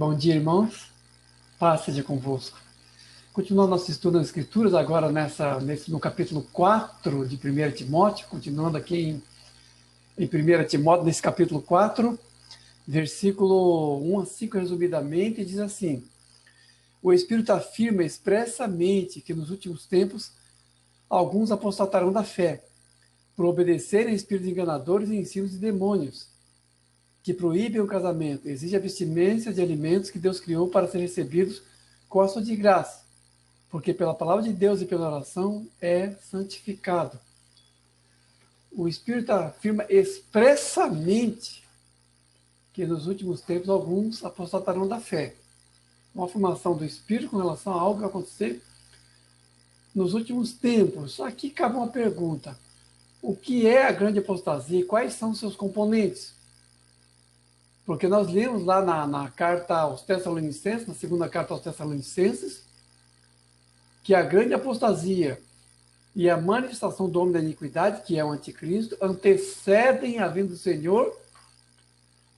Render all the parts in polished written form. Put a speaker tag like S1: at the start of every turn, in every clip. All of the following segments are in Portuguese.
S1: Bom dia, irmãos. Paz seja convosco. Continuando nosso estudo das Escrituras, agora no capítulo 4 de 1 Timóteo, continuando aqui em 1 Timóteo, nesse capítulo 4, versículo 1 a 5, resumidamente, diz assim: O Espírito afirma expressamente que nos últimos tempos alguns apostatarão da fé, por obedecerem a espíritos enganadores e ensinos de demônios, que proíbem o casamento, exige abstinência de alimentos que Deus criou para serem recebidos com ação de graça, porque pela palavra de Deus e pela oração é santificado. O Espírito afirma expressamente que nos últimos tempos alguns apostatarão da fé. Uma afirmação do Espírito com relação a algo que vai acontecer nos últimos tempos. Aqui cabe uma pergunta: o que é a grande apostasia e quais são seus componentes? Porque nós lemos lá na carta aos Tessalonicenses, na segunda carta aos Tessalonicenses, que a grande apostasia e a manifestação do homem da iniquidade, que é o anticristo, antecedem a vinda do Senhor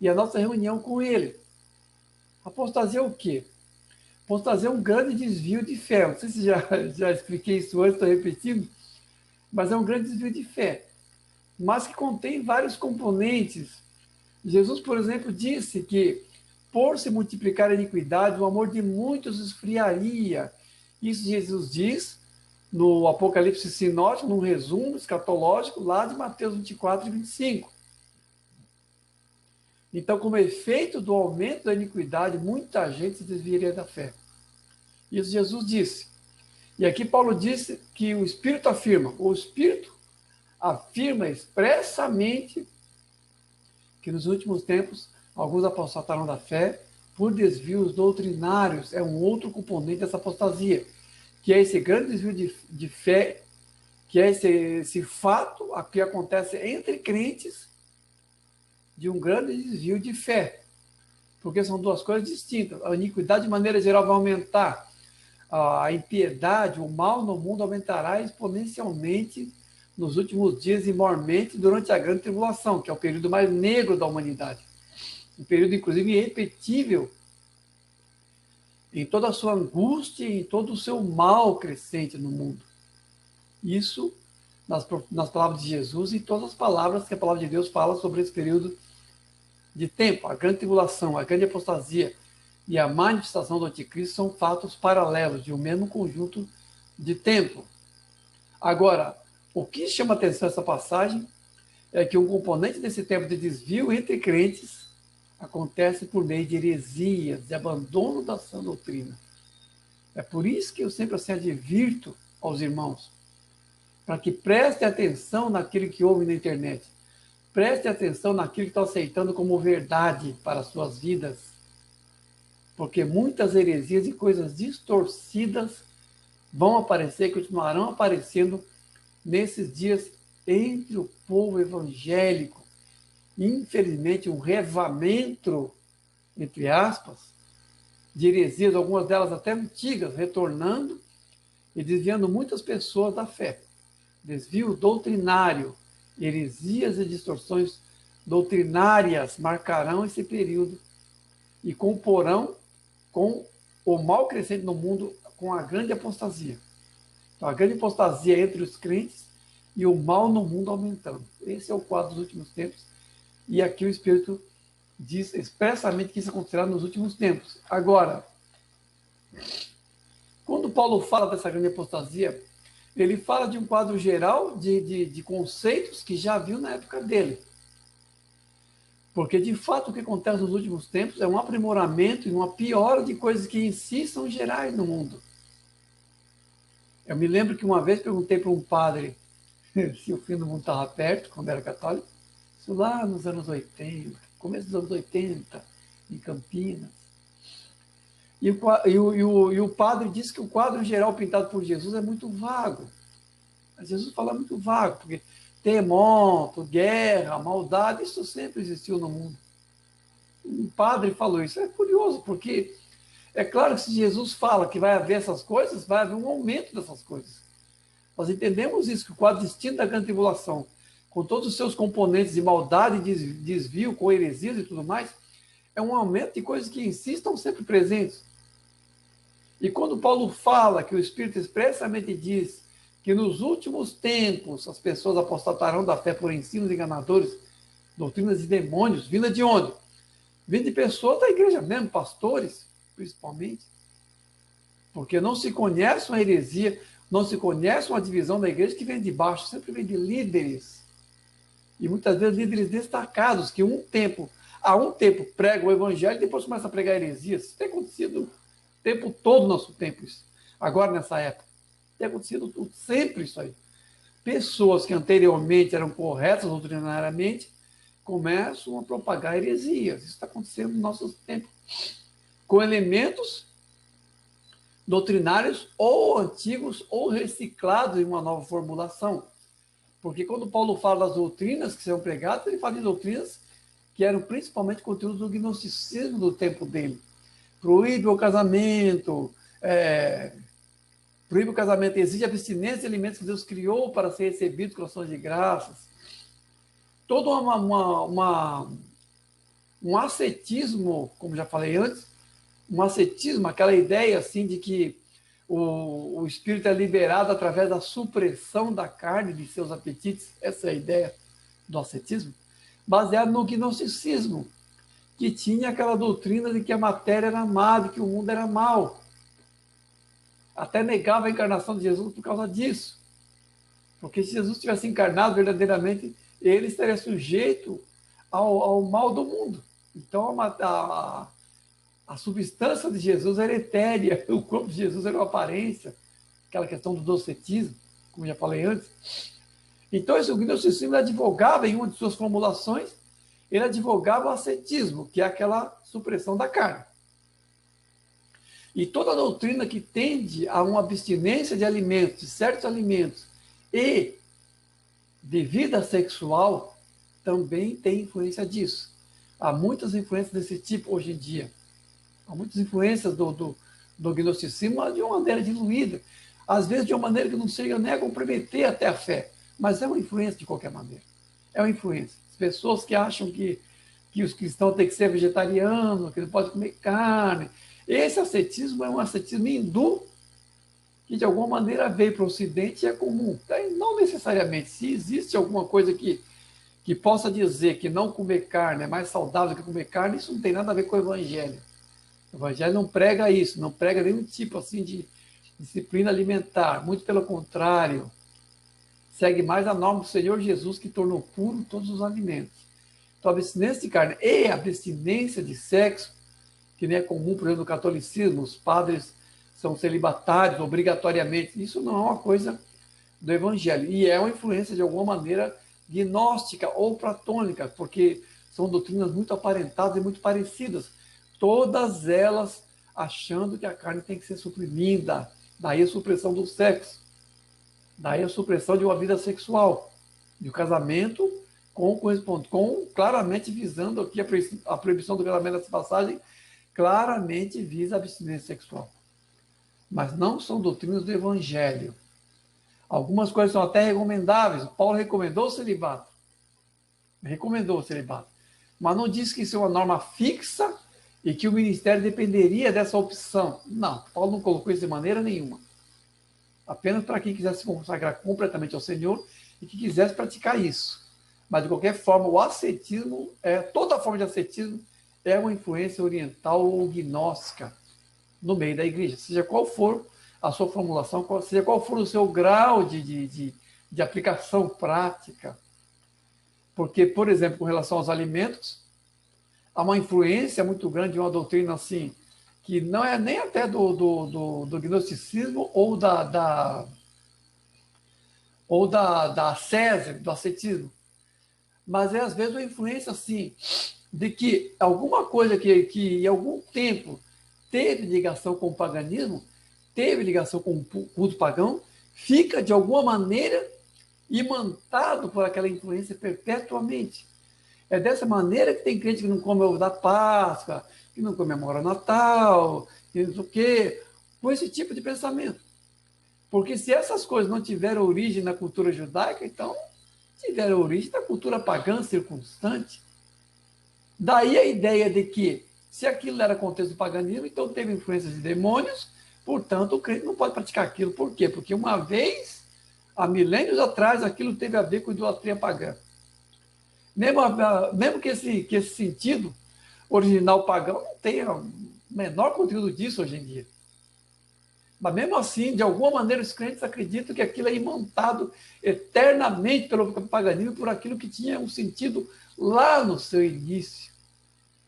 S1: e a nossa reunião com ele. Apostasia é o quê? Apostasia é um grande desvio de fé. Não sei se já expliquei isso antes, estou repetindo, mas é um grande desvio de fé, mas que contém vários componentes. Jesus, por exemplo, disse que, por se multiplicar a iniquidade, o amor de muitos esfriaria. Isso Jesus diz no Apocalipse sinótico, num resumo escatológico, lá de Mateus 24 e 25. Então, como efeito do aumento da iniquidade, muita gente se desviaria da fé. Isso Jesus disse. E aqui Paulo disse que o Espírito afirma expressamente que nos últimos tempos alguns apostatarão da fé por desvios doutrinários. É um outro componente dessa apostasia, que é esse grande desvio de fé, que é esse fato que acontece entre crentes de um grande desvio de fé. Porque são duas coisas distintas. A iniquidade, de maneira geral, vai aumentar. A impiedade, o mal no mundo aumentará exponencialmente nos últimos dias e mormente durante a grande tribulação, que é o período mais negro da humanidade. Um período, inclusive, irrepetível em toda a sua angústia e em todo o seu mal crescente no mundo. Isso nas palavras de Jesus e todas as palavras que a palavra de Deus fala sobre esse período de tempo. A grande tribulação, a grande apostasia e a manifestação do anticristo são fatos paralelos de um mesmo conjunto de tempo. Agora, o que chama atenção essa passagem é que um componente desse tempo de desvio entre crentes acontece por meio de heresias, de abandono da sã doutrina. É por isso que eu sempre assim advirto aos irmãos, para que prestem atenção naquilo que ouvem na internet. Prestem atenção naquilo que estão aceitando como verdade para as suas vidas. Porque muitas heresias e coisas distorcidas vão aparecer e continuarão aparecendo nesses dias entre o povo evangélico. Infelizmente, um revamento, entre aspas, de heresias, algumas delas até antigas, retornando e desviando muitas pessoas da fé. Desvio doutrinário, heresias e distorções doutrinárias marcarão esse período e comporão com o mal crescente no mundo, com a grande apostasia. Então, a grande apostasia entre os crentes e o mal no mundo aumentando. Esse é o quadro dos últimos tempos. E aqui o Espírito diz expressamente que isso acontecerá nos últimos tempos. Agora, quando Paulo fala dessa grande apostasia, ele fala de um quadro geral de conceitos que já viu na época dele. Porque, de fato, o que acontece nos últimos tempos é um aprimoramento e uma piora de coisas que em si são gerais no mundo. Eu me lembro que uma vez perguntei para um padre se o fim do mundo estava perto, quando era católico, isso lá nos anos 80, começo dos anos 80, em Campinas. E o padre disse que o quadro geral pintado por Jesus é muito vago. Mas Jesus fala muito vago, porque terremoto, guerra, maldade, isso sempre existiu no mundo. Um padre falou isso. É curioso, porque é claro que se Jesus fala que vai haver essas coisas, vai haver um aumento dessas coisas. Nós entendemos isso, que o quadro distinto da grande tribulação, com todos os seus componentes de maldade, desvio, com heresias e tudo mais, é um aumento de coisas que em si estão sempre presentes. E quando Paulo fala que o Espírito expressamente diz que nos últimos tempos as pessoas apostatarão da fé por ensinos enganadores, doutrinas de demônios, vinda de onde? Vinda de pessoas da igreja mesmo, pastores, principalmente. Porque não se conhece uma heresia, não se conhece uma divisão da igreja que vem de baixo, sempre vem de líderes. E muitas vezes líderes destacados, que há um tempo pregam o evangelho e depois começam a pregar heresias. Isso tem acontecido o tempo todo no nosso tempo, isso. Agora nessa época. Tem acontecido sempre isso aí. Pessoas que anteriormente eram corretas doutrinariamente começam a propagar heresias. Isso está acontecendo no nosso tempo. Com elementos doutrinários ou antigos ou reciclados em uma nova formulação. Porque quando Paulo fala das doutrinas que serão pregadas, ele fala de doutrinas que eram principalmente conteúdos do gnosticismo do tempo dele. Proíbe o casamento, exige abstinência de alimentos que Deus criou para ser recebidos com ações de graças. Todo um ascetismo, como já falei antes, um ascetismo, aquela ideia assim de que o espírito é liberado através da supressão da carne, de seus apetites, essa é a ideia do ascetismo, baseado no gnosticismo, que tinha aquela doutrina de que a matéria era má, de que o mundo era mau. Até negava a encarnação de Jesus por causa disso. Porque se Jesus tivesse encarnado verdadeiramente, ele estaria sujeito ao mal do mundo. Então a substância de Jesus era etérea, o corpo de Jesus era uma aparência, aquela questão do docetismo, como já falei antes. Então, esse gnosticismo advogava, em uma de suas formulações, ele advogava o ascetismo, que é aquela supressão da carne. E toda doutrina que tende a uma abstinência de alimentos, de certos alimentos, e de vida sexual, também tem influência disso. Há muitas influências desse tipo hoje em dia. Há muitas influências do gnosticismo de uma maneira diluída. Às vezes de uma maneira que não chega nem a comprometer até a fé. Mas é uma influência de qualquer maneira. É uma influência. As pessoas que acham que os cristãos têm que ser vegetarianos, que não podem comer carne. Esse ascetismo é um ascetismo hindu que de alguma maneira veio para o Ocidente e é comum. Não necessariamente. Se existe alguma coisa que possa dizer que não comer carne é mais saudável do que comer carne, isso não tem nada a ver com o Evangelho. O Evangelho não prega isso, não prega nenhum tipo assim de disciplina alimentar. Muito pelo contrário. Segue mais a norma do Senhor Jesus, que tornou puro todos os alimentos. Então, a abstinência de carne e a abstinência de sexo, que nem é comum, por exemplo, no catolicismo, os padres são celibatários obrigatoriamente. Isso não é uma coisa do Evangelho. E é uma influência, de alguma maneira, gnóstica ou platônica, porque são doutrinas muito aparentadas e muito parecidas. Todas elas achando que a carne tem que ser suprimida. Daí a supressão do sexo. Daí a supressão de uma vida sexual. De um casamento com claramente visando aqui a proibição do casamento nessa passagem, claramente visa a abstinência sexual. Mas não são doutrinas do Evangelho. Algumas coisas são até recomendáveis. Paulo recomendou o celibato. Mas não disse que isso é uma norma fixa e que o ministério dependeria dessa opção. Não, Paulo não colocou isso de maneira nenhuma. Apenas para quem quisesse se consagrar completamente ao Senhor e que quisesse praticar isso. Mas, de qualquer forma, o ascetismo, toda forma de ascetismo é uma influência oriental ou gnóstica no meio da igreja. Seja qual for a sua formulação, seja qual for o seu grau de aplicação prática. Porque, por exemplo, com relação aos alimentos, há uma influência muito grande de uma doutrina assim, que não é nem até do gnosticismo ou da ascese, do ascetismo, mas é às vezes uma influência assim, de que alguma coisa que em algum tempo teve ligação com o paganismo, teve ligação com o culto pagão, fica de alguma maneira imantado por aquela influência perpetuamente. É dessa maneira que tem crente que não come ovo da Páscoa, que não comemora o Natal, que não sei o quê, com esse tipo de pensamento. Porque se essas coisas não tiveram origem na cultura judaica, então tiveram origem na cultura pagã circunstante. Daí a ideia de que, se aquilo era contexto do paganismo, então teve influência de demônios, portanto, o crente não pode praticar aquilo. Por quê? Porque uma vez, há milênios atrás, aquilo teve a ver com idolatria pagã. Mesmo que esse sentido original pagão não tenha o menor conteúdo disso hoje em dia. Mas mesmo assim, de alguma maneira, os crentes acreditam que aquilo é imantado eternamente pelo paganismo, por aquilo que tinha um sentido lá no seu início.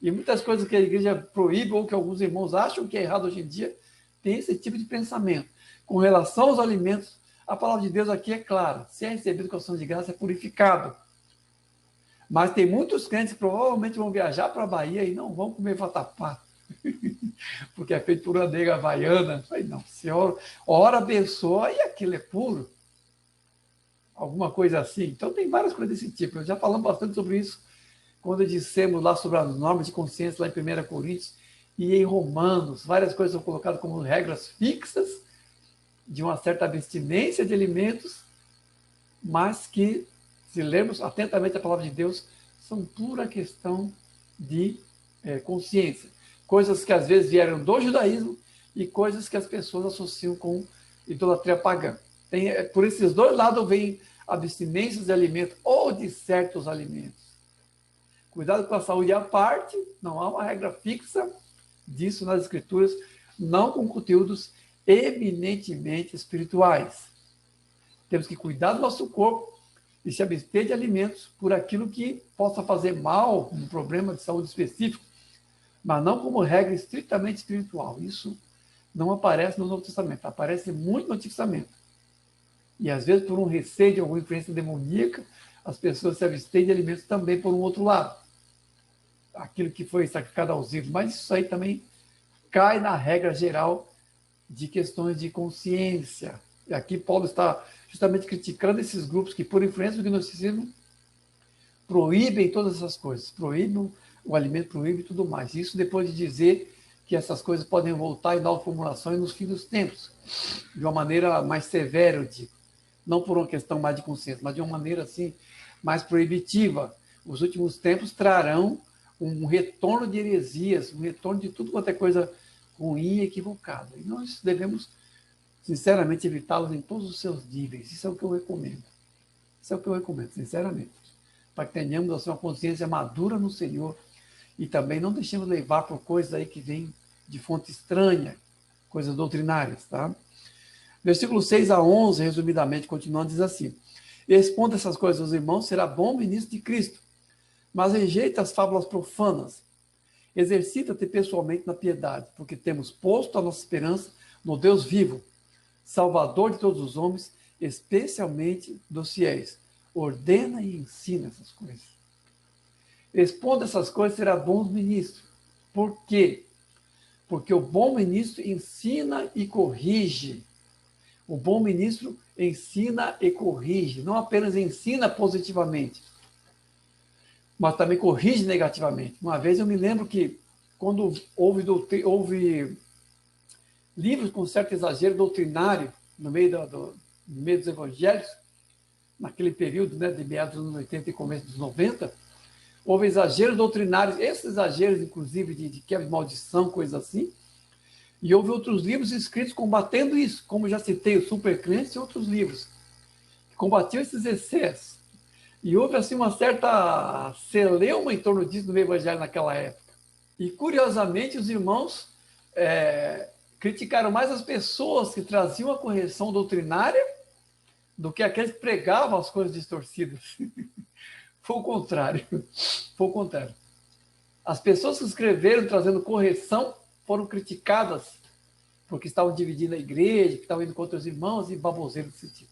S1: E muitas coisas que a igreja proíbe, ou que alguns irmãos acham que é errado hoje em dia, tem esse tipo de pensamento. Com relação aos alimentos, a palavra de Deus aqui é clara. Se é recebido com ação de graça, é purificado. Mas tem muitos crentes que provavelmente vão viajar para a Bahia e não vão comer vatapá. Porque é feito por uma nega havaiana. Falei, não, Senhor, ora abençoa e aquilo é puro. Alguma coisa assim. Então tem várias coisas desse tipo. Eu já falamos bastante sobre isso quando dissemos lá sobre as normas de consciência lá em 1 Coríntios e em Romanos. Várias coisas são colocadas como regras fixas de uma certa abstinência de alimentos, mas que, se lermos atentamente a palavra de Deus, são pura questão de consciência. Coisas que às vezes vieram do judaísmo e coisas que as pessoas associam com idolatria pagã. Por esses dois lados vem abstinências de alimentos ou de certos alimentos. Cuidado com a saúde à parte, não há uma regra fixa disso nas Escrituras, não com conteúdos eminentemente espirituais. Temos que cuidar do nosso corpo e se abster de alimentos por aquilo que possa fazer mal, um problema de saúde específico, mas não como regra estritamente espiritual. Isso não aparece no Novo Testamento, aparece muito no Antigo Testamento. E às vezes, por um receio de alguma influência demoníaca, as pessoas se abstêm de alimentos também por um outro lado. Aquilo que foi sacrificado aos ídolos. Mas isso aí também cai na regra geral de questões de consciência. E aqui Paulo está justamente criticando esses grupos que, por influência do gnosticismo, proíbem todas essas coisas. Proíbem o alimento, proíbem tudo mais. Isso depois de dizer que essas coisas podem voltar em nova formulação e nos fins dos tempos. De uma maneira mais severa, eu digo. Não por uma questão mais de consciência, mas de uma maneira assim mais proibitiva. Os últimos tempos trarão um retorno de heresias, um retorno de tudo quanto é coisa ruim e equivocada. E nós devemos, sinceramente, evitá-los em todos os seus níveis. Isso é o que eu recomendo. Isso é o que eu recomendo, sinceramente. Para que tenhamos assim, uma consciência madura no Senhor e também não deixemos levar por coisas aí que vêm de fonte estranha, coisas doutrinárias, tá? Versículo 6 a 11, resumidamente, continuando, diz assim: expondo essas coisas aos irmãos, será bom ministro de Cristo, mas rejeita as fábulas profanas. Exercita-te pessoalmente na piedade, porque temos posto a nossa esperança no Deus vivo, Salvador de todos os homens, especialmente dos fiéis. Ordena e ensina essas coisas. Expondo essas coisas, será bom ministro. Por quê? Porque o bom ministro ensina e corrige. O bom ministro ensina e corrige. Não apenas ensina positivamente, mas também corrige negativamente. Uma vez eu me lembro que, quando houve livros com certo exagero doutrinário no meio dos evangelhos, naquele período, né, de meados dos anos 80 e começo dos 90, houve exageros doutrinários, esses exageros, inclusive, de quebra de maldição, coisas assim, e houve outros livros escritos combatendo isso, como já citei, o Supercrente e outros livros, que combatiam esses excessos. E houve, assim, uma certa celeuma em torno disso no meio evangelho naquela época. E, curiosamente, os irmãos criticaram mais as pessoas que traziam a correção doutrinária do que aqueles que pregavam as coisas distorcidas. Foi o contrário. Foi o contrário. As pessoas que escreveram trazendo correção foram criticadas porque estavam dividindo a igreja, que estavam indo contra os irmãos e baboseiros desse tipo.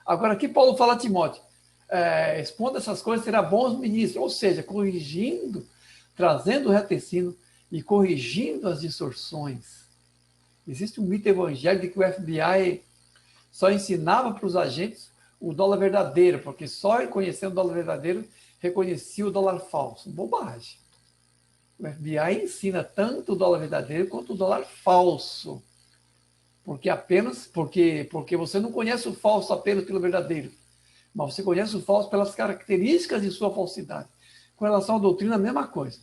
S1: Agora, aqui Paulo fala a Timóteo, expondo essas coisas, será bons ministros, ou seja, corrigindo, trazendo o reto ensino e corrigindo as distorções. Existe um mito evangélico de que o FBI só ensinava para os agentes o dólar verdadeiro, porque só conhecendo o dólar verdadeiro reconhecia o dólar falso. Bobagem. O FBI ensina tanto o dólar verdadeiro quanto o dólar falso. Porque você não conhece o falso apenas pelo verdadeiro, mas você conhece o falso pelas características de sua falsidade. Com relação à doutrina, a mesma coisa.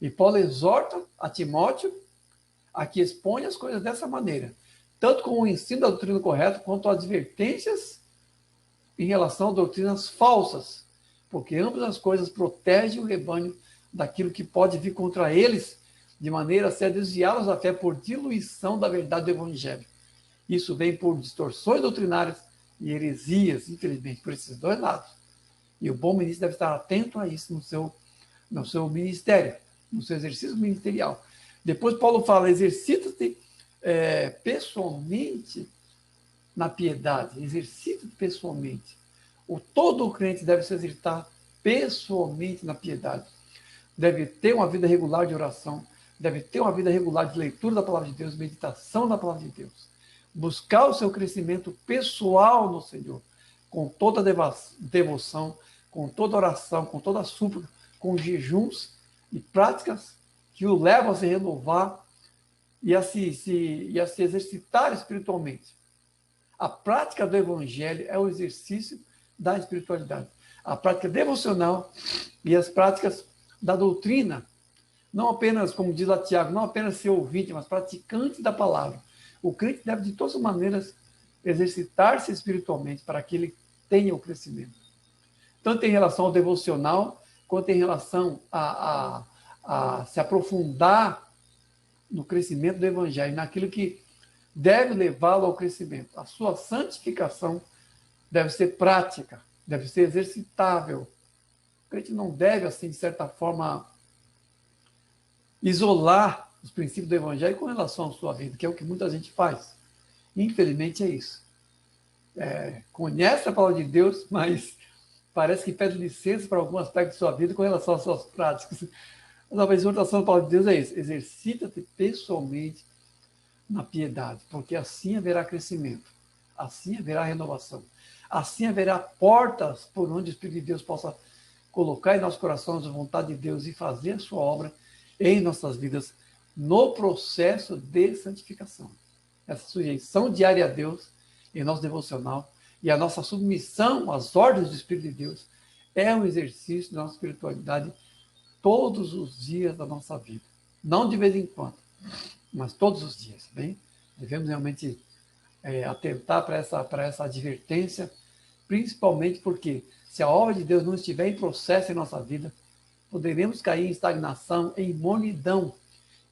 S1: E Paulo exorta a Timóteo a que expõe as coisas dessa maneira, tanto com o ensino da doutrina correta, quanto advertências em relação a doutrinas falsas, porque ambas as coisas protegem o rebanho daquilo que pode vir contra eles, de maneira a ser desviá-los da fé por diluição da verdade do Evangelho. Isso vem por distorções doutrinárias e heresias, infelizmente, por esses dois lados. E o bom ministro deve estar atento a isso no seu ministério, no seu exercício ministerial. Depois Paulo fala, exercita-te pessoalmente na piedade, exercita-te pessoalmente. Todo crente deve se exercitar pessoalmente na piedade. Deve ter uma vida regular de oração, deve ter uma vida regular de leitura da palavra de Deus, meditação da palavra de Deus. Buscar o seu crescimento pessoal no Senhor, com toda devoção, com toda oração, com toda súplica, com jejuns e práticas que o levam a se renovar e a se exercitar espiritualmente. A prática do Evangelho é o exercício da espiritualidade. A prática devocional e as práticas da doutrina. Não apenas, como diz lá Tiago, não apenas ser ouvinte, mas praticante da palavra. O crente deve, de todas as maneiras, exercitar-se espiritualmente para que ele tenha o crescimento. Tanto em relação ao devocional, quanto em relação a se aprofundar no crescimento do Evangelho, naquilo que deve levá-lo ao crescimento. A sua santificação deve ser prática, deve ser exercitável. O crente não deve, assim, de certa forma, isolar os princípios do Evangelho com relação à sua vida, que é o que muita gente faz. Infelizmente é isso. Conhece a palavra de Deus, mas parece que pede licença para algum aspecto de sua vida com relação às suas práticas. Mas a exortação da palavra de Deus é isso. Exercita-te pessoalmente na piedade, porque assim haverá crescimento, assim haverá renovação, assim haverá portas por onde o Espírito de Deus possa colocar em nossos corações a vontade de Deus e fazer a sua obra em nossas vidas no processo de santificação. Essa sujeição diária a Deus em nosso devocional e a nossa submissão às ordens do Espírito de Deus é um exercício da nossa espiritualidade todos os dias da nossa vida. Não de vez em quando, mas todos os dias. Bem? Devemos realmente atentar para essa advertência, principalmente porque se a obra de Deus não estiver em processo em nossa vida, poderemos cair em estagnação, em mornidão,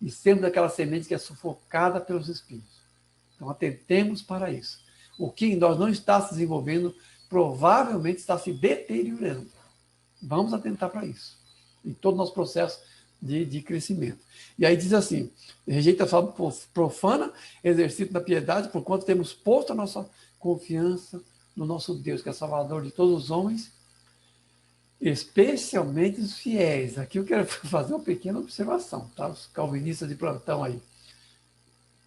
S1: e sermos aquela semente que é sufocada pelos espinhos. Então, atentemos para isso. O que em nós não está se desenvolvendo, provavelmente está se deteriorando. Vamos atentar para isso, em todo o nosso processo de crescimento. E aí diz assim, rejeita a fala profana, exercício da piedade, porquanto temos posto a nossa confiança no nosso Deus, que é Salvador de todos os homens, especialmente os fiéis. Aqui eu quero fazer uma pequena observação, tá? Os calvinistas de plantão aí.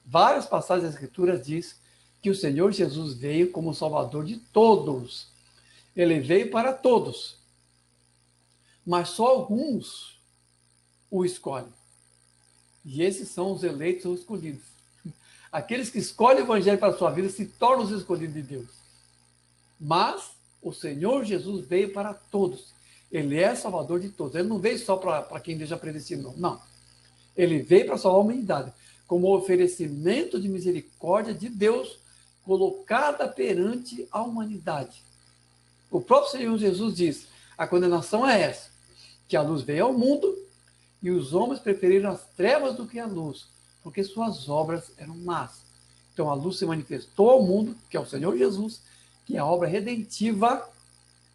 S1: Várias passagens das Escrituras diz que o Senhor Jesus veio como Salvador de todos. Ele veio para todos. Mas só alguns o escolhem. E esses são os eleitos ou escolhidos. Aqueles que escolhem o Evangelho para a sua vida se tornam os escolhidos de Deus. Mas o Senhor Jesus veio para todos. Ele é Salvador de todos. Ele não veio só para quem Deus já predestinou. Não. Ele veio para salvar a humanidade, como oferecimento de misericórdia de Deus colocada perante a humanidade. O próprio Senhor Jesus diz, a condenação é essa, que a luz veio ao mundo e os homens preferiram as trevas do que a luz, porque suas obras eram más. Então a luz se manifestou ao mundo, que é o Senhor Jesus, que é a obra redentiva,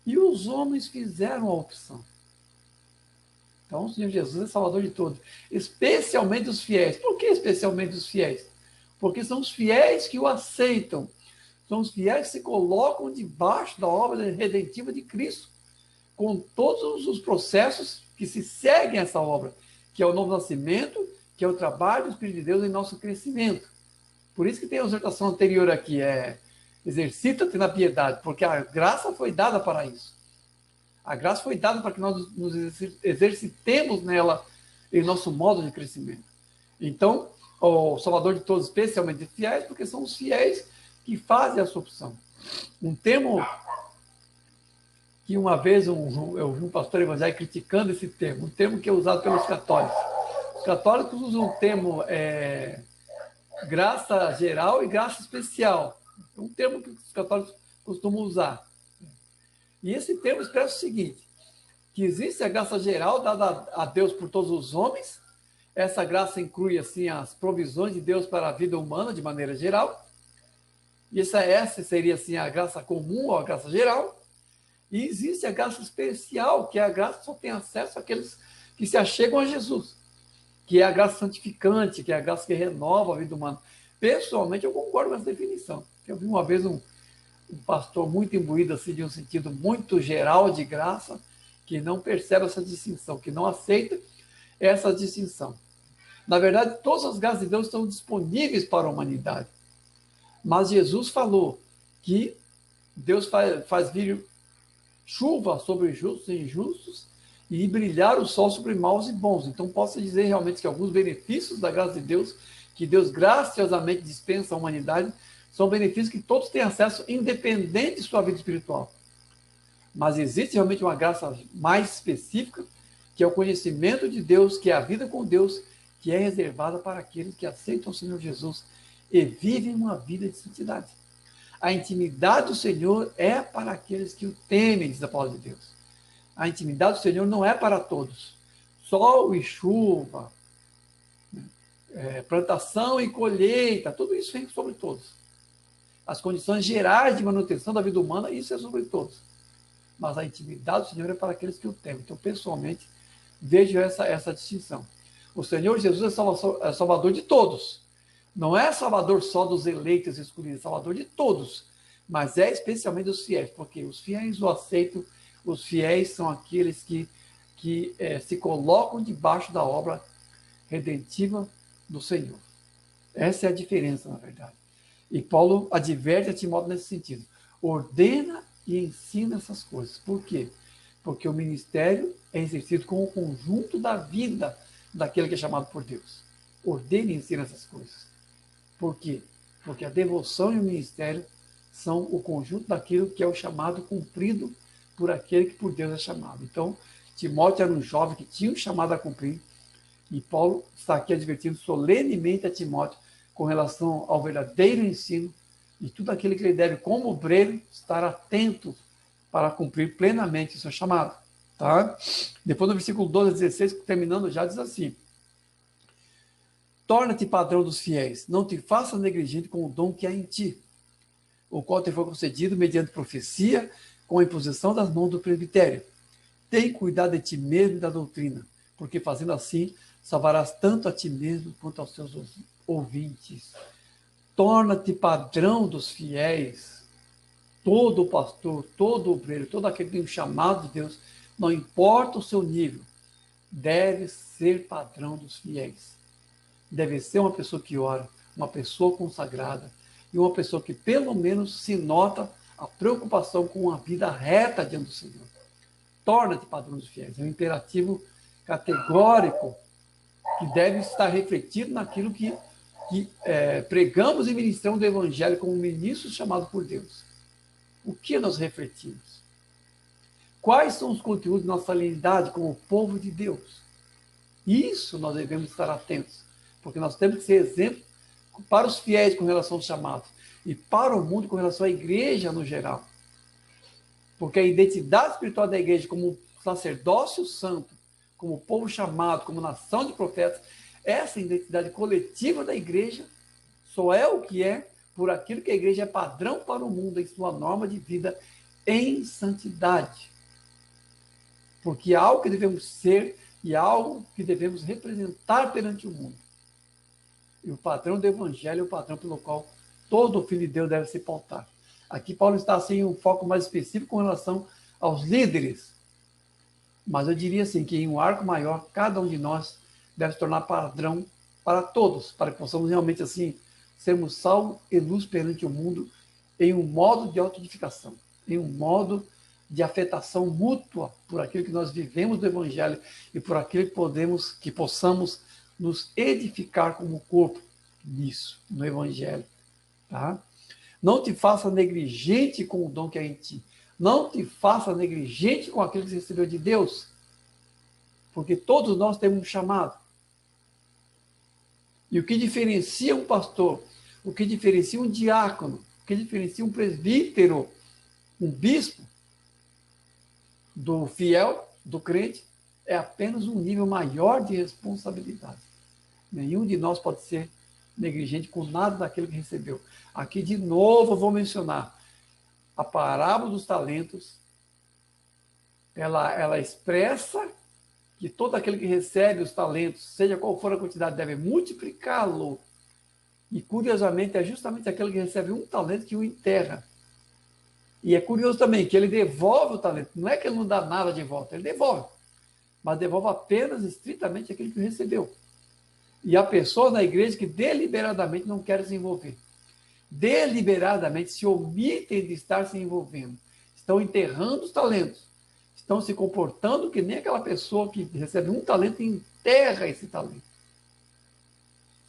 S1: e os homens fizeram a opção. Então o Senhor Jesus é Salvador de todos, especialmente os fiéis. Por que especialmente os fiéis? Porque são os fiéis que o aceitam, são os fiéis que se colocam debaixo da obra redentiva de Cristo, com todos os processos que se seguem a essa obra, que é o novo nascimento, que é o trabalho do Espírito de Deus em nosso crescimento. Por isso que tem a exortação anterior aqui, exercita-te na piedade, porque a graça foi dada para isso. A graça foi dada para que nós nos exercitemos nela em nosso modo de crescimento. Então, o Salvador de todos, especialmente fiéis, porque são os fiéis que fazem essa opção. Um termo que uma vez eu vi um pastor evangélico criticando esse termo, um termo que é usado pelos católicos. Os católicos usam o termo graça geral e graça especial. É um termo que os católicos costumam usar. E esse termo expressa o seguinte, que existe a graça geral dada a Deus por todos os homens. Essa graça inclui assim as provisões de Deus para a vida humana de maneira geral. E essa seria assim a graça comum ou a graça geral. E existe a graça especial, que é a graça que só tem acesso àqueles que se achegam a Jesus, que é a graça santificante, que é a graça que renova a vida humana. Pessoalmente, eu concordo com essa definição. Eu vi uma vez um pastor muito imbuído assim, de um sentido muito geral de graça, que não percebe essa distinção, que não aceita essa distinção. Na verdade, todas as graças de Deus estão disponíveis para a humanidade. Mas Jesus falou que Deus faz vir chuva sobre justos e injustos e brilhar o sol sobre maus e bons. Então, posso dizer realmente que alguns benefícios da graça de Deus, que Deus graciosamente dispensa à humanidade, são benefícios que todos têm acesso, independente de sua vida espiritual. Mas existe realmente uma graça mais específica, que é o conhecimento de Deus, que é a vida com Deus, que é reservada para aqueles que aceitam o Senhor Jesus e vivem uma vida de santidade. A intimidade do Senhor é para aqueles que o temem, diz a palavra de Deus. A intimidade do Senhor não é para todos. Sol e chuva, plantação e colheita, tudo isso vem sobre todos. As condições gerais de manutenção da vida humana, isso é sobre todos. Mas a intimidade do Senhor é para aqueles que o temem. Então, pessoalmente, vejo essa distinção. O Senhor Jesus é salvador de todos. Não é salvador só dos eleitos e escolhidos, é salvador de todos. Mas é especialmente dos fiéis, porque os fiéis o aceitam, os fiéis são aqueles que se colocam debaixo da obra redentiva do Senhor. Essa é a diferença, na verdade. E Paulo adverte a Timóteo nesse sentido. Ordena e ensina essas coisas. Por quê? Porque o ministério é exercido com o conjunto da vida daquele que é chamado por Deus. Ordena e ensina essas coisas. Por quê? Porque a devoção e o ministério são o conjunto daquilo que é o chamado cumprido por aquele que por Deus é chamado. Então, Timóteo era um jovem que tinha um chamado a cumprir, e Paulo está aqui advertindo solenemente a Timóteo com relação ao verdadeiro ensino e tudo aquilo que ele deve, como obreiro, estar atento para cumprir plenamente o seu chamado. Tá? Depois, no versículo 12 a 16, terminando já, diz assim: torna-te padrão dos fiéis, não te faças negligente com o dom que há em ti, o qual te foi concedido mediante profecia, com a imposição das mãos do presbitério. Tem cuidado de ti mesmo e da doutrina, porque fazendo assim, salvarás tanto a ti mesmo quanto aos teus ouvintes. Torna-te padrão dos fiéis. Todo pastor, todo obreiro, todo aquele que tem um chamado de Deus, não importa o seu nível, deve ser padrão dos fiéis. Deve ser uma pessoa que ora, uma pessoa consagrada e uma pessoa que pelo menos se nota a preocupação com a vida reta diante do Senhor. Torna-te padrão dos fiéis. É um imperativo categórico que deve estar refletido naquilo que pregamos e ministramos do Evangelho como ministros chamados por Deus. O que nós refletimos? Quais são os conteúdos de nossa realidade como povo de Deus? Isso nós devemos estar atentos, porque nós temos que ser exemplo para os fiéis com relação aos chamados e para o mundo com relação à igreja no geral. Porque a identidade espiritual da igreja como sacerdócio santo, como povo chamado, como nação de profetas, essa identidade coletiva da igreja só é o que é por aquilo que a igreja é padrão para o mundo em sua norma de vida em santidade. Porque é algo que devemos ser e é algo que devemos representar perante o mundo. E o padrão do evangelho é o padrão pelo qual todo filho de Deus deve se pautar. Aqui Paulo está assim um foco mais específico com relação aos líderes. Mas eu diria assim que em um arco maior, cada um de nós deve se tornar padrão para todos, para que possamos realmente assim sermos sal e luz perante o mundo em um modo de autoedificação, em um modo de afetação mútua por aquilo que nós vivemos do evangelho e por aquilo que possamos nos edificar como corpo nisso, no evangelho, tá? Não te faça negligente com o dom que é em ti. Não te faça negligente com aquilo que você recebeu de Deus, porque todos nós temos um chamado. E o que diferencia um pastor, o que diferencia um diácono, o que diferencia um presbítero, um bispo, do fiel, do crente, é apenas um nível maior de responsabilidade. Nenhum de nós pode ser negligente com nada daquilo que recebeu. Aqui, de novo, eu vou mencionar a parábola dos talentos. Ela expressa que todo aquele que recebe os talentos, seja qual for a quantidade, deve multiplicá-lo. E, curiosamente, é justamente aquele que recebe um talento que o enterra. E é curioso também que ele devolve o talento. Não é que ele não dá nada de volta, ele devolve. Mas devolve apenas estritamente aquilo que recebeu. E há pessoas na igreja que deliberadamente não querem se envolver. Deliberadamente se omitem de estar se envolvendo. Estão enterrando os talentos. Estão se comportando que nem aquela pessoa que recebe um talento e enterra esse talento.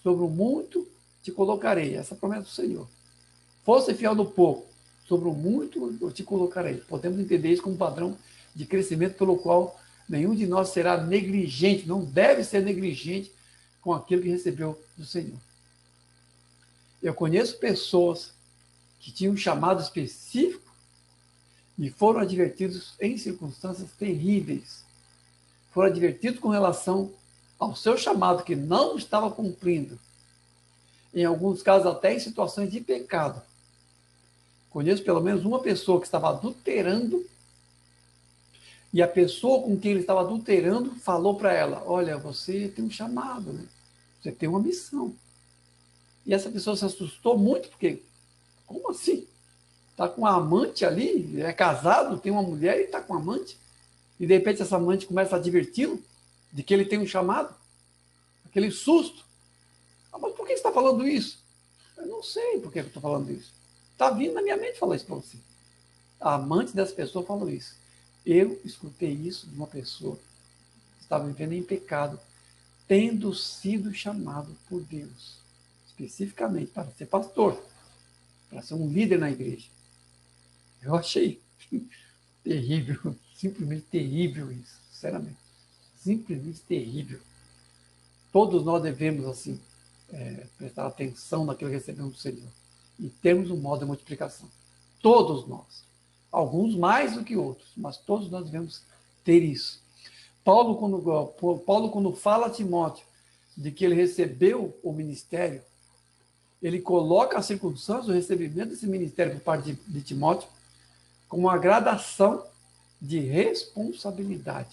S1: Sobre o muito te colocarei. Essa é a promessa do Senhor. Fosse fiel no pouco, sobre o muito eu te colocarei. Podemos entender isso como padrão de crescimento pelo qual nenhum de nós será negligente, não deve ser negligente com aquilo que recebeu do Senhor. Eu conheço pessoas que tinham um chamado específico e foram advertidos em circunstâncias terríveis. Foram advertidos com relação ao seu chamado que não estava cumprindo. Em alguns casos, até em situações de pecado. Conheço pelo menos uma pessoa que estava adulterando e a pessoa com quem ele estava adulterando falou para ela: olha, você tem um chamado, né? Você tem uma missão. E essa pessoa se assustou muito, porque, como assim? Está com uma amante ali, é casado, tem uma mulher e está com uma amante. E de repente essa amante começa a adverti-lo de que ele tem um chamado. Aquele susto. Ah, mas por que você está falando isso? Eu não sei por que eu estou falando isso. Está vindo na minha mente falar isso para você. A amante dessa pessoa falou isso. Eu escutei isso de uma pessoa que estava vivendo em pecado, tendo sido chamado por Deus, especificamente para ser pastor, para ser um líder na igreja. Eu achei terrível, simplesmente terrível isso, sinceramente. Simplesmente terrível. Todos nós devemos, assim, prestar atenção naquilo que recebemos do Senhor. E temos um modo de multiplicação. Todos nós. Alguns mais do que outros, mas todos nós devemos ter isso. Paulo, quando fala a Timóteo de que ele recebeu o ministério, ele coloca a circunstância do recebimento desse ministério por parte de Timóteo como uma gradação de responsabilidade.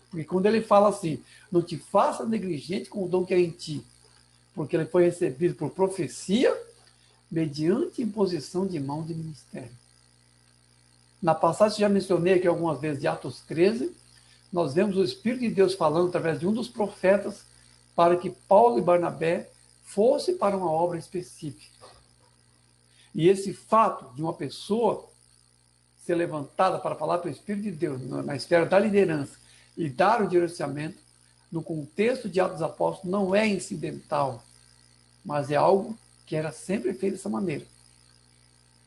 S1: Porque quando ele fala assim, não te faça negligente com o dom que é em ti, porque ele foi recebido por profecia, mediante imposição de mão de ministério. Na passagem, já mencionei aqui algumas vezes de Atos 13, nós vemos o Espírito de Deus falando através de um dos profetas para que Paulo e Barnabé fossem para uma obra específica. E esse fato de uma pessoa ser levantada para falar pelo Espírito de Deus na esfera da liderança e dar o direcionamento, no contexto de Atos dos Apóstolos, não é incidental, mas é algo que era sempre feito dessa maneira.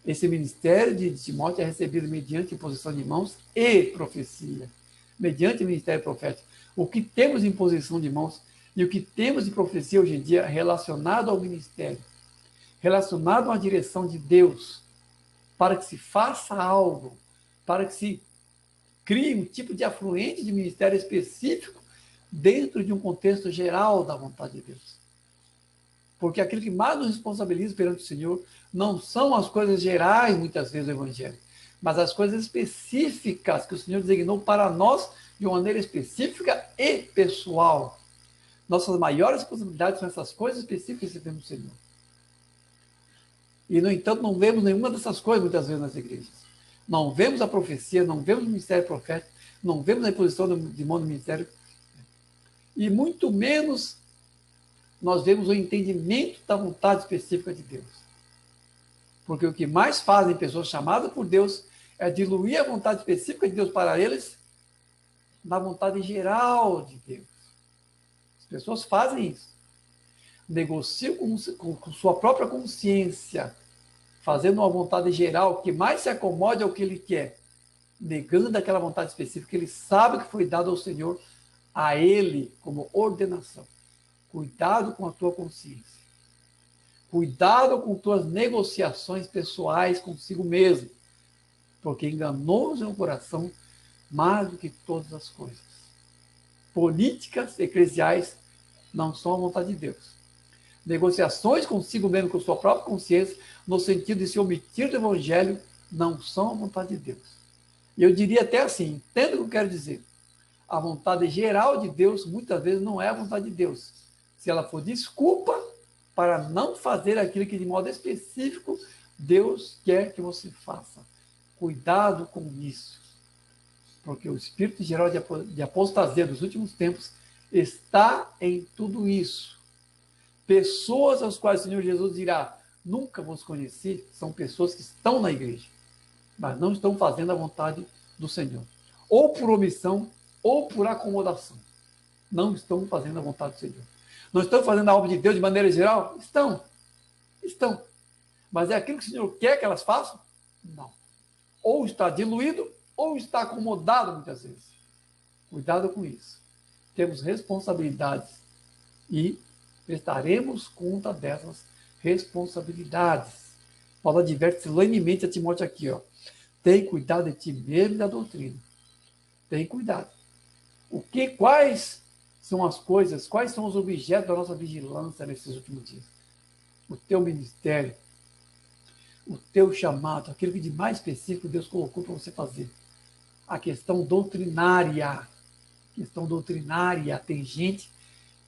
S1: Esse ministério de Timóteo é recebido mediante imposição de mãos e profecia, mediante o ministério profético. O que temos de imposição de mãos e o que temos de profecia hoje em dia relacionado ao ministério, relacionado à direção de Deus, para que se faça algo, para que se crie um tipo de afluente de ministério específico dentro de um contexto geral da vontade de Deus. Porque aquilo que mais nos responsabiliza perante o Senhor não são as coisas gerais, muitas vezes, do Evangelho, mas as coisas específicas que o Senhor designou para nós de uma maneira específica e pessoal. Nossas maiores responsabilidades são essas coisas específicas que temos do Senhor. E, no entanto, não vemos nenhuma dessas coisas, muitas vezes, nas igrejas. Não vemos a profecia, não vemos o ministério profético, não vemos a imposição de mão do ministério, e muito menos nós vemos o entendimento da vontade específica de Deus. Porque o que mais fazem pessoas chamadas por Deus é diluir a vontade específica de Deus para eles na vontade geral de Deus. As pessoas fazem isso. Negociam com sua própria consciência, fazendo uma vontade geral que mais se acomode ao que ele quer, negando aquela vontade específica que ele sabe que foi dada ao Senhor, a ele como ordenação. Cuidado com a tua consciência. Cuidado com tuas negociações pessoais consigo mesmo, porque enganoso é o coração mais do que todas as coisas. Políticas eclesiais não são a vontade de Deus. Negociações consigo mesmo, com sua própria consciência, no sentido de se omitir do evangelho, não são a vontade de Deus. E eu diria até assim, entenda o que eu quero dizer. A vontade geral de Deus, muitas vezes, não é a vontade de Deus. Se ela for desculpa para não fazer aquilo que, de modo específico, Deus quer que você faça. Cuidado com isso. Porque o espírito geral de apostasia dos últimos tempos está em tudo isso. Pessoas às quais o Senhor Jesus dirá, nunca vos conheci, são pessoas que estão na igreja, mas não estão fazendo a vontade do Senhor. Ou por omissão, ou por acomodação. Não estão fazendo a vontade do Senhor. Não estão fazendo a obra de Deus de maneira geral? Estão. Estão. Mas é aquilo que o Senhor quer que elas façam? Não. Ou está diluído, ou está acomodado muitas vezes. Cuidado com isso. Temos responsabilidades e prestaremos conta dessas responsabilidades. Paulo adverte solenemente a Timóteo aqui, ó. Tem cuidado de ti mesmo e da doutrina. Tem cuidado. Quais são as coisas, quais são os objetos da nossa vigilância nesses últimos dias? O teu ministério, o teu chamado, aquilo que de mais específico Deus colocou para você fazer. A questão doutrinária. Questão doutrinária. Tem gente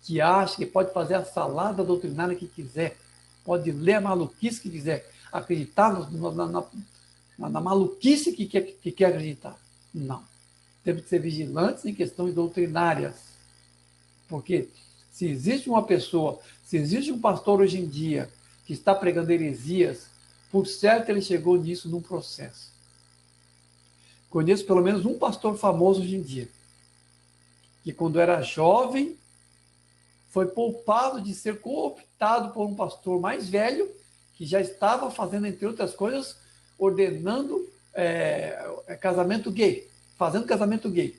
S1: que acha que pode fazer a salada doutrinária que quiser, pode ler a maluquice que quiser, acreditar na maluquice que quer acreditar. Não. Temos que ser vigilantes em questões doutrinárias. Porque se existe uma pessoa, se existe um pastor hoje em dia que está pregando heresias, por certo ele chegou nisso num processo. Conheço pelo menos um pastor famoso hoje em dia, que quando era jovem, foi poupado de ser cooptado por um pastor mais velho, que já estava fazendo, entre outras coisas, ordenando casamento gay, fazendo casamento gay.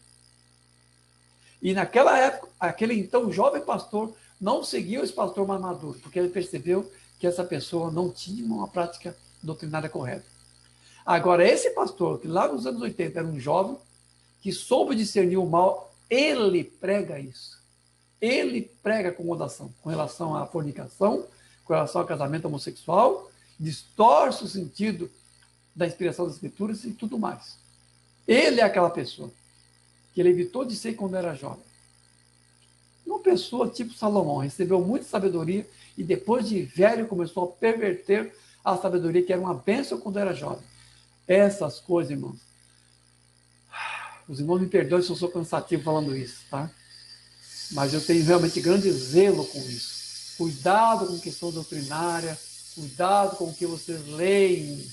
S1: E naquela época, aquele então jovem pastor não seguiu esse pastor mais maduro, porque ele percebeu que essa pessoa não tinha uma prática doutrinária correta. Agora, esse pastor, que lá nos anos 80 era um jovem, que soube discernir o mal, ele prega isso. Ele prega acomodação com relação à fornicação, com relação ao casamento homossexual, distorce o sentido da inspiração das Escrituras e tudo mais. Ele é aquela pessoa que ele evitou de ser quando era jovem. Uma pessoa tipo Salomão, recebeu muita sabedoria e depois de velho começou a perverter a sabedoria que era uma bênção quando era jovem. Essas coisas, irmãos. Os irmãos me perdoem se eu sou cansativo falando isso, tá? Mas eu tenho realmente grande zelo com isso. Cuidado com questão doutrinária, cuidado com o que vocês leem.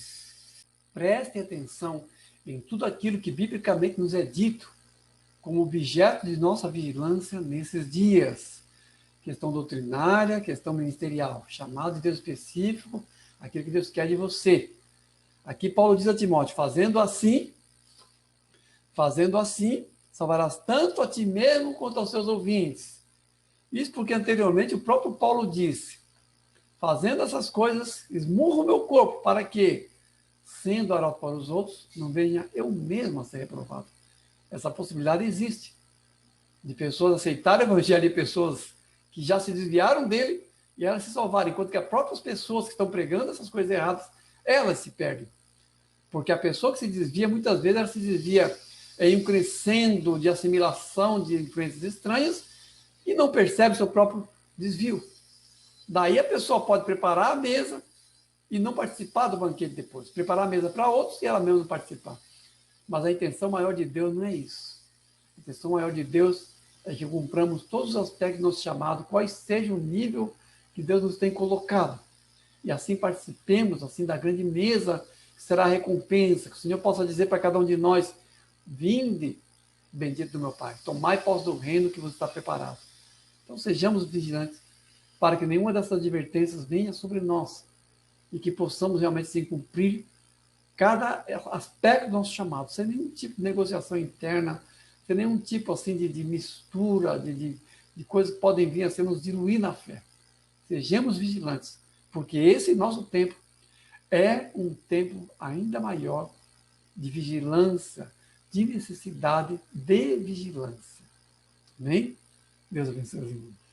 S1: Prestem atenção em tudo aquilo que biblicamente nos é dito como objeto de nossa vigilância nesses dias. Questão doutrinária, questão ministerial, chamado de Deus específico, aquilo que Deus quer de você. Aqui Paulo diz a Timóteo, fazendo assim, salvarás tanto a ti mesmo quanto aos seus ouvintes. Isso porque anteriormente o próprio Paulo disse, fazendo essas coisas, esmurro o meu corpo para que, sendo arauto para os outros, não venha eu mesmo a ser reprovado. Essa possibilidade existe, de pessoas aceitarem o evangelho e pessoas que já se desviaram dele e elas se salvarem, enquanto que as próprias pessoas que estão pregando essas coisas erradas, elas se perdem. Porque a pessoa que se desvia, muitas vezes, ela se desvia em um crescendo de assimilação de influências estranhas e não percebe seu próprio desvio. Daí a pessoa pode preparar a mesa e não participar do banquete depois. Preparar a mesa para outros e ela mesma não participar. Mas a intenção maior de Deus não é isso. A intenção maior de Deus é que cumpramos todos os aspectos do nosso chamado, quais seja o nível que Deus nos tem colocado. E assim participemos assim da grande mesa, que será a recompensa, que o Senhor possa dizer para cada um de nós, vinde, bendito do meu Pai, tomai posse do reino que vos está preparado. Então sejamos vigilantes, para que nenhuma dessas advertências venha sobre nós, e que possamos realmente sim cumprir cada aspecto do nosso chamado, sem nenhum tipo de negociação interna, sem nenhum tipo assim de mistura, de coisas que podem vir a ser nos diluir na fé. Sejamos vigilantes, porque esse nosso tempo é um tempo ainda maior de vigilância, de necessidade de vigilância. Amém? Deus abençoe os irmãos.